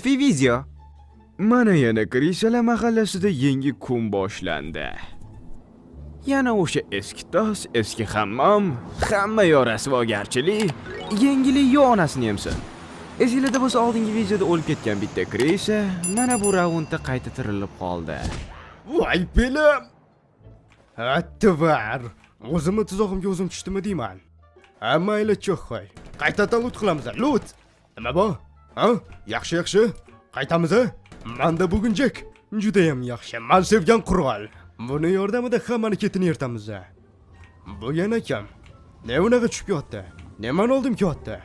Video. Mana yana Krisalar mahallasida yangi kun boshlandi. Yana o'sha eski tos, eski hammom, hamma yo rasvogarchilik, yangilik yo onasini yemsin. Esingizda bo'lsa oldingi videoda o'lib ketgan bitta Krisa mana bu raundda qayta tirilib qoldi. Voy bilim. Atvar. O'zimni tuzog'imga o'zim tushdimmi deyman. Mayli cho'qqoy. Qaytadan lut qilamiz. Lut. Nima bu? Ha? Yaxshi. Qaytamiz. Menda bugun Jack juda ham yaxshi. Men sevgan qurol. Buni yordamida hammani ketini yirtamiz. Bu yana kim? Ne unaqa tushib yotdi? Neman oldim ki yotdi?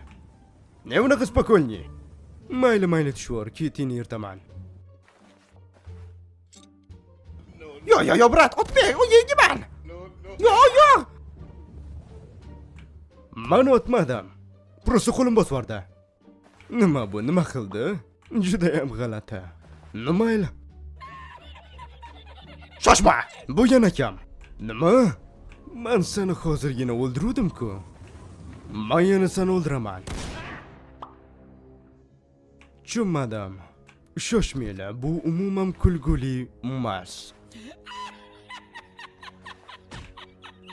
Ne unaqa spokojniy? Mayli tushvor, ketini yirtaman. Yo, brat, otmang, u yengiman. Yo. Men otmadim. Просто qo'lim bosvardi. Nima bu, nima qildi? Juda ham g'alati. Mayli. Shoshma, bu yana kim? Nima? Men seni hozirgina o'ldirdim-ku. Men yana seni o'ldiraman. Tushunmadim. Shoshmanglar, bu umuman kulguli emas.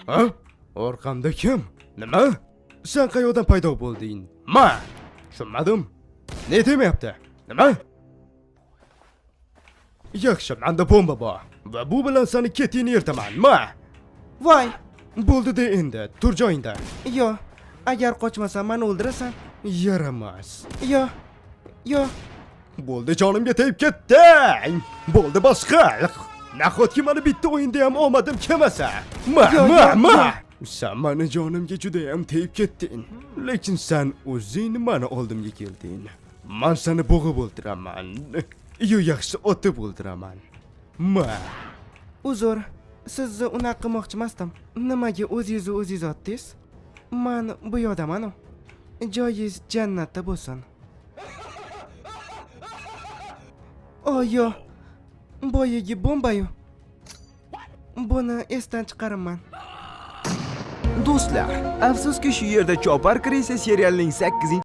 Ha? Orqamda kim? Nima? Sen qayoqdan paydo bo'lding? Tushunmadim. Ne demayapti? Nima? Yaxshi, menda bomba bor. Va bu bilan seni ketini yirtaman. Voy, Bo'ldi-da endi, tur joyingda. yo, agar qochmasam meni o'ldirasan. Yaramas. Yo. Bo'ldi, jonimga tegib ketding. Bo'ldi, boshqa. Nahotki meni bitta o'yinda ham omadim kelmasa. Sen meni jonimga juda ham tegib ketding. Lekin sen o'zing meni oldimga kelding. Men seni bo'g'ib o'ldiraman. Yo, yaxshi otib o'ldiraman. Uzr, sizni unaqa qilmoqchi emasdim. Nimaga o'zingiz otdingiz? Men bu yo'daman. Joyingiz jannatda bo'lsin. Yo. Boyagi bomba-yu. Buni esdan chiqaraman. Do'stlar, afsuski shu yerda Chopar Krisa serialining 8